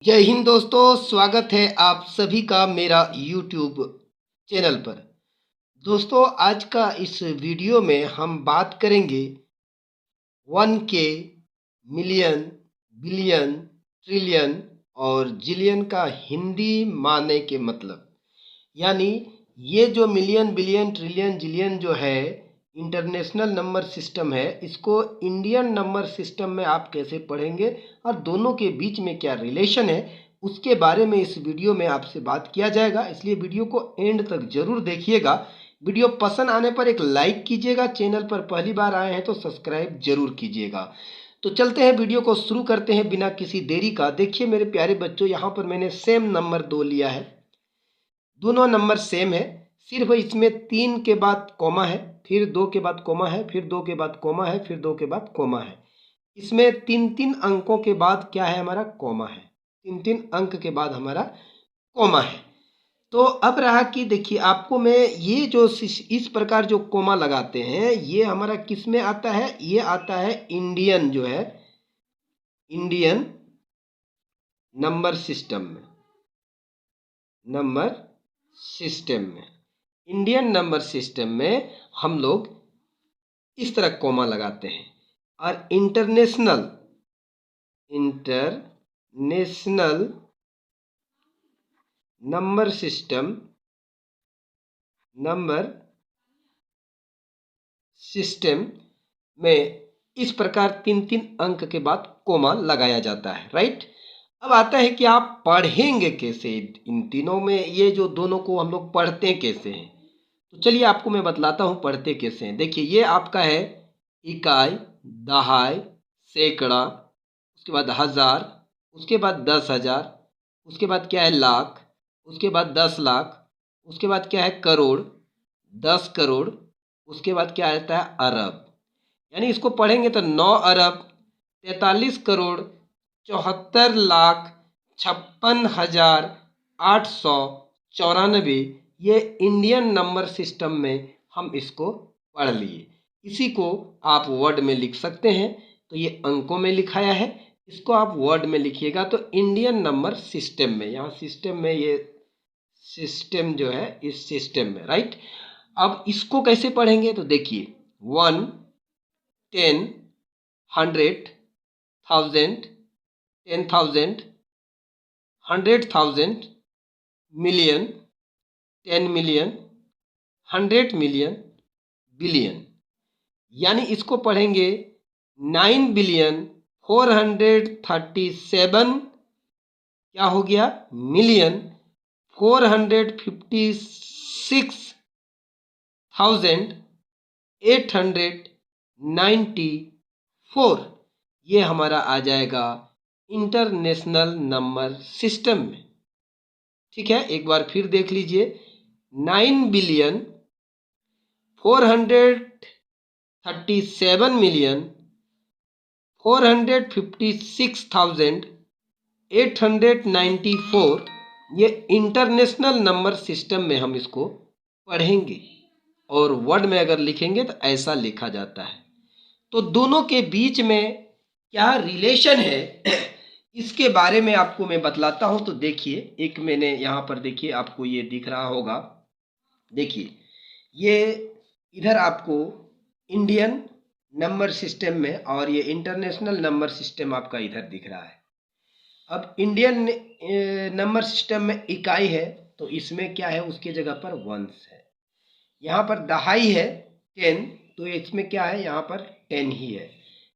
जय हिंद दोस्तों, स्वागत है आप सभी का मेरा YouTube चैनल पर। दोस्तों, आज का इस वीडियो में हम बात करेंगे 1K, मिलियन, बिलियन, ट्रिलियन और जिलियन का हिंदी माने के मतलब। यानी ये जो मिलियन, बिलियन, ट्रिलियन, जिलियन जो है इंटरनेशनल नंबर सिस्टम है, इसको इंडियन नंबर सिस्टम में आप कैसे पढ़ेंगे और दोनों के बीच में क्या रिलेशन है, उसके बारे में इस वीडियो में आपसे बात किया जाएगा। इसलिए वीडियो को एंड तक जरूर देखिएगा। वीडियो पसंद आने पर एक लाइक कीजिएगा। चैनल पर पहली बार आए हैं तो सब्सक्राइब जरूर कीजिएगा। तो चलते हैं, वीडियो को शुरू करते हैं बिना किसी देरी का। देखिए मेरे प्यारे बच्चों, यहाँ पर मैंने सेम नंबर 2 लिया है। दोनों नंबर सेम है, सिर्फ इसमें 3 के बाद कॉमा है, फिर 2 के बाद कॉमा है, फिर 2 के बाद कॉमा है, फिर 2 के बाद कॉमा है। इसमें 3-3 अंकों के बाद क्या है, हमारा कॉमा है। 3-3 अंक के बाद हमारा कॉमा है। तो अब रहा कि देखिए, आपको मैं ये जो इस प्रकार जो कॉमा लगाते हैं, ये हमारा किस में आता है? ये आता है इंडियन जो है, इंडियन नंबर सिस्टम में। नंबर सिस्टम में, इंडियन नंबर सिस्टम में हम लोग इस तरह कॉमा लगाते हैं। और इंटरनेशनल नंबर सिस्टम में इस प्रकार 3-3 अंक के बाद कोमा लगाया जाता है, राइट। अब आता है कि आप पढ़ेंगे कैसे इन तीनों में, ये जो दोनों को हम लोग पढ़ते कैसे हैं। तो चलिए आपको मैं बतलाता हूँ पढ़ते कैसे हैं। देखिए, ये आपका है इकाई, दहाई, सैकड़ा, उसके बाद हजार, उसके बाद 10,000, उसके बाद क्या है लाख, उसके बाद 10 लाख, उसके बाद क्या है करोड़, 10 करोड़, उसके बाद क्या आता है अरब। यानी इसको पढ़ेंगे तो 9 अरब 43 करोड़ 74 लाख 56,894, ये इंडियन नंबर सिस्टम में हम इसको पढ़ लिए। इसी को आप वर्ड में लिख सकते हैं। तो ये अंकों में लिखाया है, इसको आप वर्ड में लिखिएगा तो इंडियन नंबर सिस्टम में, यहाँ सिस्टम में, ये सिस्टम जो है इस सिस्टम में, राइट। अब इसको कैसे पढ़ेंगे तो देखिए, 1, 10, 100, 1000, 10,000, 100,000, मिलियन, 10 मिलियन, 100 मिलियन, बिलियन। यानी इसको पढ़ेंगे 9 बिलियन 437, क्या हो गया, मिलियन 456,894, ये हमारा आ जाएगा इंटरनेशनल नंबर सिस्टम में। ठीक है, एक बार फिर देख लीजिए, 9 बिलियन 437 मिलियन 456,894, ये इंटरनेशनल नंबर सिस्टम में हम इसको पढ़ेंगे। और वर्ड में अगर लिखेंगे तो ऐसा लिखा जाता है। तो दोनों के बीच में क्या रिलेशन है इसके बारे में आपको मैं बतलाता हूं। तो देखिए, एक मैंने यहाँ पर, देखिए आपको ये दिख रहा होगा, देखिए ये इधर आपको इंडियन नंबर सिस्टम में और ये इंटरनेशनल नंबर सिस्टम आपका इधर दिख रहा है। अब इंडियन नंबर सिस्टम में इकाई है तो इसमें क्या है, उसके जगह पर वंस है। यहाँ पर दहाई है 10, तो इसमें क्या है, यहाँ पर 10 ही है।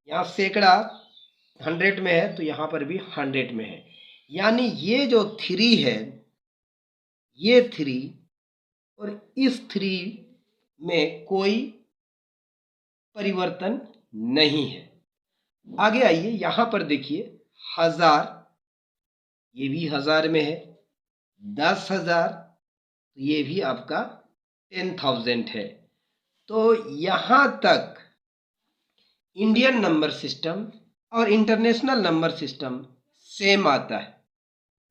यहाँ सैकड़ा 100 में है तो यहाँ पर भी 100 में है। यानी ये जो 3 है, ये 3 और इस 3 में कोई परिवर्तन नहीं है। आगे आइए, यहाँ पर देखिए 1000, ये भी 1000 में है। 10,000, ये भी आपका 10,000 है। तो यहाँ तक इंडियन नंबर सिस्टम और इंटरनेशनल नंबर सिस्टम सेम आता है।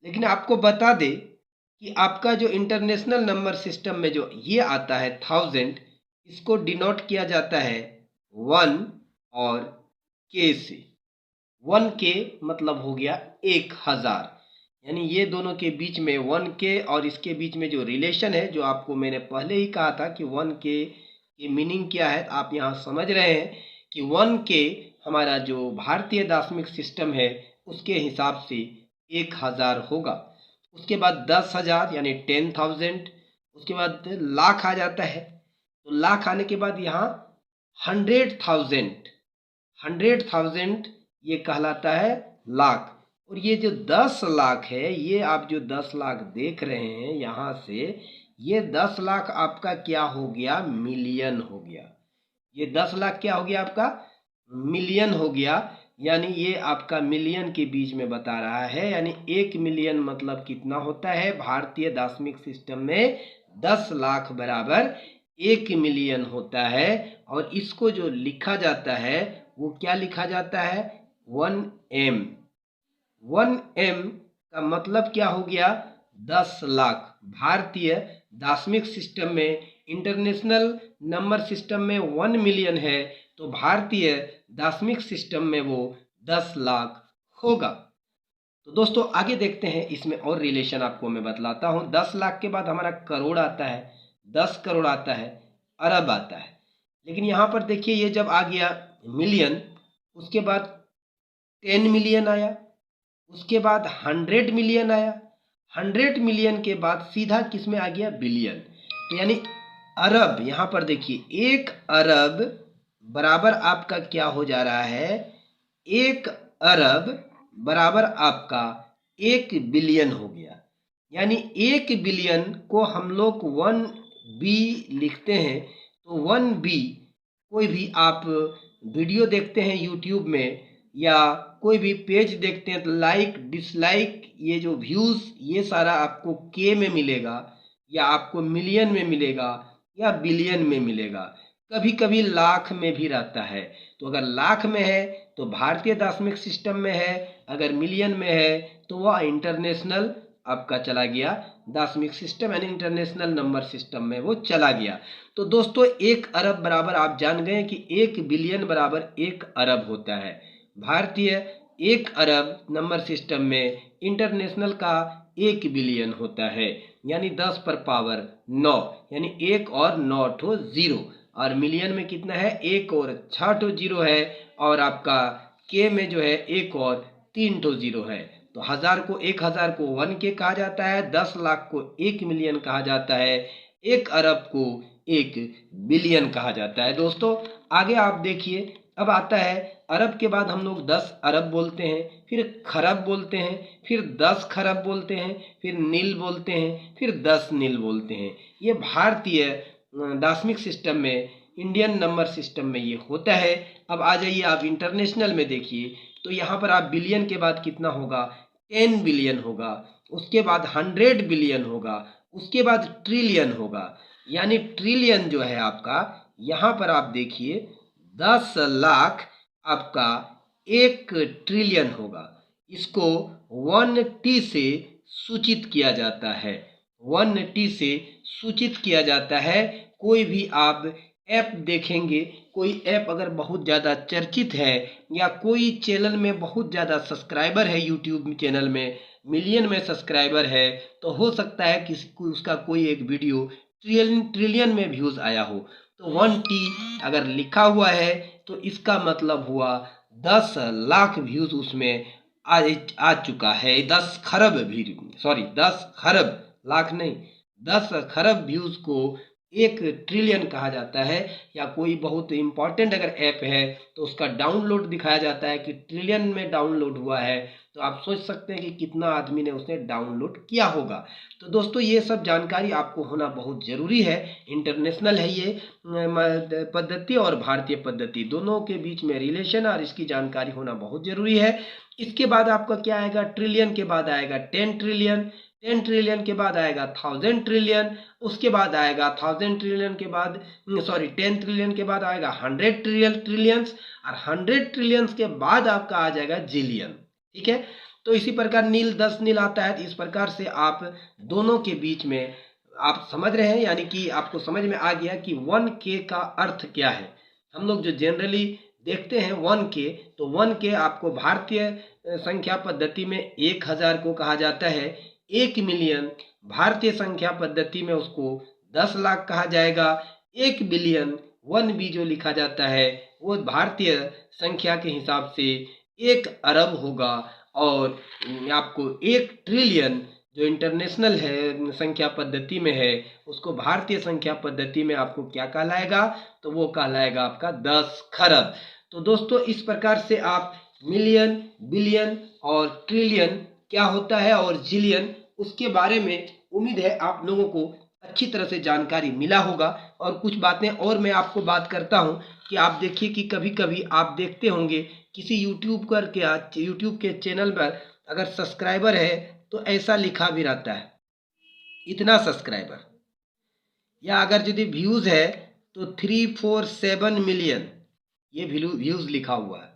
लेकिन आपको बता दे कि आपका जो इंटरनेशनल नंबर सिस्टम में जो ये आता है 1000, इसको डिनोट किया जाता है 1 और K से। 1K मतलब हो गया 1000, यानी ये दोनों के बीच में 1K और इसके बीच में जो रिलेशन है, जो आपको मैंने पहले ही कहा था कि 1K की मीनिंग क्या है, आप यहाँ समझ रहे हैं कि 1K हमारा जो भारतीय दार्शनिक सिस्टम है उसके हिसाब से 1000 होगा। उसके बाद 10,000 यानी 10,000, उसके बाद लाख आ जाता है। तो लाख आने के बाद यहाँ 100,000 ये कहलाता है लाख। और ये जो 10 लाख है, ये आप जो 10 लाख देख रहे हैं यहाँ से, ये 10 लाख आपका क्या हो गया, मिलियन हो गया। ये 10 लाख क्या हो गया आपका, मिलियन हो गया। यानी ये आपका मिलियन के बीच में बता रहा है। यानी 1 मिलियन मतलब कितना होता है भारतीय दार्शनिक सिस्टम में, 10 लाख बराबर 1 मिलियन होता है। और इसको जो लिखा जाता है वो क्या लिखा जाता है, 1M। 1M का मतलब क्या हो गया, 10 लाख। भारतीय दार्शनिक सिस्टम में, इंटरनेशनल नंबर सिस्टम में 1 मिलियन है, तो भारतीय दार्शनिक सिस्टम में वो 10 लाख होगा। तो दोस्तों आगे देखते हैं, इसमें और रिलेशन आपको मैं बतलाता हूँ। 10 लाख के बाद हमारा करोड़ आता है, 10 करोड़ आता है, अरब आता है। लेकिन यहाँ पर देखिए, ये जब आ गया मिलियन, उसके बाद 10 मिलियन आया, उसके बाद 100 मिलियन आया, 100 मिलियन के बाद सीधा किस में आ गया, बिलियन। तो यानी अरब, यहाँ पर देखिए 1 अरब बराबर आपका क्या हो जा रहा है, 1 अरब बराबर आपका 1 बिलियन हो गया। यानी 1 बिलियन को हम लोग 1B लिखते हैं। तो 1B, कोई भी आप वीडियो देखते हैं यूट्यूब में या कोई भी पेज देखते हैं, तो लाइक डिसलाइक, ये जो व्यूज़, ये सारा आपको के में मिलेगा, या आपको मिलियन में मिलेगा, या बिलियन में मिलेगा, कभी कभी लाख में भी रहता है। तो अगर लाख में है तो भारतीय दार्शनिक सिस्टम में है, अगर मिलियन में है तो वह इंटरनेशनल आपका चला गया दार्शनिक सिस्टम, यानी इंटरनेशनल नंबर सिस्टम में वो चला गया। तो दोस्तों 1 अरब बराबर आप जान गए कि 1 बिलियन बराबर 1 अरब होता है। भारतीय 1 अरब नंबर सिस्टम में इंटरनेशनल का 1 बिलियन होता है, यानी 10 पर पावर 9, यानी 1 और 9 ठो जीरो। और मिलियन में कितना है, 1 और 6 ठो जीरो है, और आपका के में जो है 1 और 3 ठो जीरो है। तो 1000 को 1K कहा जाता है, 10 लाख को 1 मिलियन कहा जाता है, 1 अरब को 1 बिलियन कहा जाता है। दोस्तों आगे आप देखिए, अब आता है अरब के बाद हम लोग 10 अरब बोलते हैं, फिर खरब बोलते हैं, फिर 10 खरब बोलते हैं, फिर नील बोलते हैं, फिर 10 नील बोलते हैं। ये भारतीय दार्शनिक सिस्टम में, इंडियन नंबर सिस्टम में ये होता है। अब आ जाइए आप इंटरनेशनल में देखिए, तो यहाँ पर आप बिलियन के बाद कितना होगा, 10 बिलियन होगा, उसके बाद 100 बिलियन होगा, उसके बाद ट्रिलियन होगा। यानी ट्रिलियन जो है आपका, यहाँ पर आप देखिए 10 लाख आपका 1 ट्रिलियन होगा। इसको 1T से सूचित किया जाता है, 1T से सूचित किया जाता है। कोई भी आप ऐप देखेंगे, कोई ऐप अगर बहुत ज़्यादा चर्चित है, या कोई चैनल में बहुत ज़्यादा सब्सक्राइबर है, यूट्यूब चैनल में मिलियन में सब्सक्राइबर है, तो हो सकता है कि उसका कोई एक वीडियो ट्रिलियन में व्यूज़ आया हो। तो 1T अगर लिखा हुआ है तो इसका मतलब हुआ 10 लाख व्यूज़ उसमें आ चुका है। 10 खरब भी, सॉरी 10 खरब, लाख नहीं, 10 खरब व्यूज़ को 1 ट्रिलियन कहा जाता है। या कोई बहुत इम्पॉर्टेंट अगर ऐप है तो उसका डाउनलोड दिखाया जाता है कि ट्रिलियन में डाउनलोड हुआ है, तो आप सोच सकते हैं कि कितना आदमी ने उसे डाउनलोड किया होगा। तो दोस्तों ये सब जानकारी आपको होना बहुत ज़रूरी है। इंटरनेशनल है ये पद्धति, और भारतीय पद्धति दोनों के बीच में रिलेशन और इसकी जानकारी होना बहुत ज़रूरी है। इसके बाद आपका क्या आएगा, ट्रिलियन के बाद आएगा 10 ट्रिलियन, 10 ट्रिलियन के बाद आएगा 1000 ट्रिलियन, उसके बाद आएगा 1000 ट्रिलियन के बाद, सॉरी 10 ट्रिलियन के बाद आएगा 100 ट्रिलियंस, और 100 ट्रिलियंस के बाद आपका आ जाएगा जिलियन। ठीक है, तो इसी प्रकार नील 10 नील आता है। इस प्रकार से आप दोनों के बीच में आप समझ रहे हैं, यानी कि आपको समझ में आ गया कि 1K का अर्थ क्या है। हम लोग जो जनरली देखते हैं 1K, तो 1K आपको भारतीय संख्या पद्धति में 1000 को कहा जाता है। 1 मिलियन भारतीय संख्या पद्धति में उसको 10 लाख कहा जाएगा। 1 बिलियन 1B जो लिखा जाता है वो भारतीय संख्या के हिसाब से 1 अरब होगा। और आपको 1 ट्रिलियन जो इंटरनेशनल है संख्या पद्धति में है उसको भारतीय संख्या पद्धति में आपको क्या कहलाएगा, तो वो कहलाएगा आपका 10 खरब। तो दोस्तों इस प्रकार से आप मिलियन, बिलियन और ट्रिलियन क्या होता है और जिलियन उसके बारे में उम्मीद है आप लोगों को अच्छी तरह से जानकारी मिला होगा। और कुछ बातें और मैं आपको बात करता हूं कि आप देखिए कि कभी कभी आप देखते होंगे किसी यूट्यूब के चैनल पर अगर सब्सक्राइबर है तो ऐसा लिखा भी रहता है इतना सब्सक्राइबर, या अगर यदि व्यूज़ है तो 347 मिलियन ये व्यूज़ लिखा हुआ है।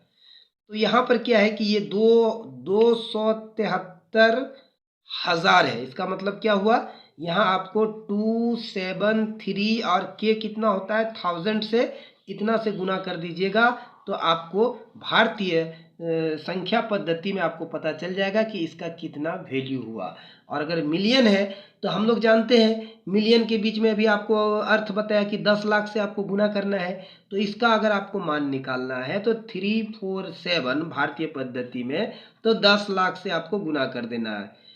तो यहाँ पर क्या है कि ये 273,000 है। इसका मतलब क्या हुआ, यहाँ आपको 273 और के कितना होता है 1000 से इतना से गुना कर दीजिएगा तो आपको भारतीय संख्या पद्धति में आपको पता चल जाएगा कि इसका कितना वैल्यू हुआ। और अगर मिलियन है तो हम लोग जानते हैं मिलियन के बीच में अभी आपको अर्थ बताया कि 10 लाख से आपको गुना करना है। तो इसका अगर आपको मान निकालना है तो 347 भारतीय पद्धति में तो 10 लाख से आपको गुना कर देना है।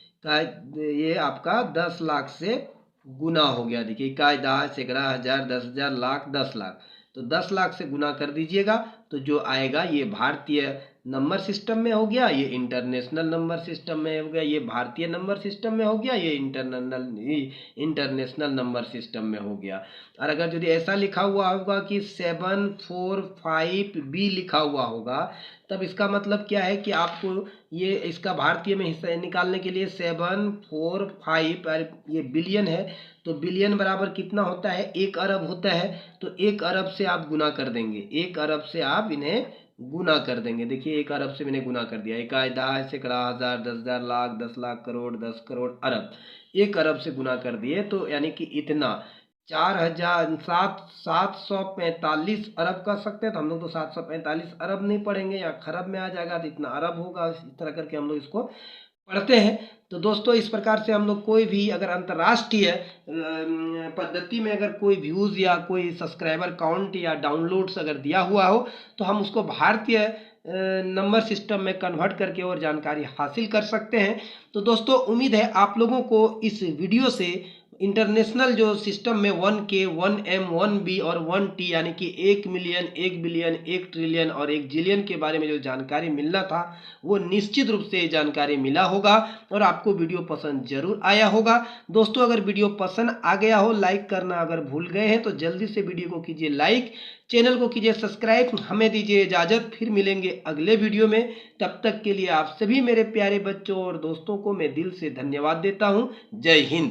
ये आपका 10 लाख से गुना हो गया। देखिए इकाई, दहाई, सैकड़ा, हजार, 10,000, लाख, 10 लाख। तो 10 लाख से गुना कर दीजिएगा तो जो आएगा ये भारतीय नंबर सिस्टम में हो गया, ये इंटरनेशनल नंबर सिस्टम में हो गया, ये भारतीय नंबर सिस्टम में हो गया, ये इंटरनेशनल नंबर सिस्टम में हो गया। और अगर यदि ऐसा लिखा हुआ होगा कि 745B लिखा हुआ होगा तब इसका मतलब क्या है कि आपको ये इसका भारतीय में हिस्सा निकालने के लिए 745 ये बिलियन है तो बिलियन बराबर कितना होता है 1 अरब होता है। तो 1 अरब से आप गुना कर देंगे, 1 अरब से आप इन्हें गुना कर देंगे। देखिए 1 अरब से मैंने गुना कर दिया, इकाई, दहाई, सैकड़ा, हजार, 10,000, लाख, 10 लाख, करोड़, 10 करोड़, अरब। 1 अरब से गुना कर दिए तो यानी कि इतना 745 अरब कर सकते हैं। तो हम लोग तो 745 अरब नहीं पढ़ेंगे या खरब में आ जाएगा तो इतना अरब होगा। इस तरह करके हम लोग इसको पढ़ते हैं। तो दोस्तों इस प्रकार से हम लोग कोई भी अगर अंतर्राष्ट्रीय पद्धति में अगर कोई व्यूज़ या कोई सब्सक्राइबर काउंट या डाउनलोड्स अगर दिया हुआ हो तो हम उसको भारतीय नंबर सिस्टम में कन्वर्ट करके और जानकारी हासिल कर सकते हैं। तो दोस्तों उम्मीद है आप लोगों को इस वीडियो से इंटरनेशनल जो सिस्टम में 1K, 1M, 1B और 1T यानी कि 1 मिलियन, 1 बिलियन, 1 ट्रिलियन और 1 जिलियन के बारे में जो जानकारी मिलना था वो निश्चित रूप से जानकारी मिला होगा और आपको वीडियो पसंद जरूर आया होगा। दोस्तों अगर वीडियो पसंद आ गया हो, लाइक करना अगर भूल गए हैं तो जल्दी से वीडियो को कीजिए लाइक, चैनल को कीजिए सब्सक्राइब। हमें दीजिए इजाज़त, फिर मिलेंगे अगले वीडियो में। तब तक के लिए आप सभी मेरे प्यारे बच्चों और दोस्तों को मैं दिल से धन्यवाद देता हूँ। जय हिंद।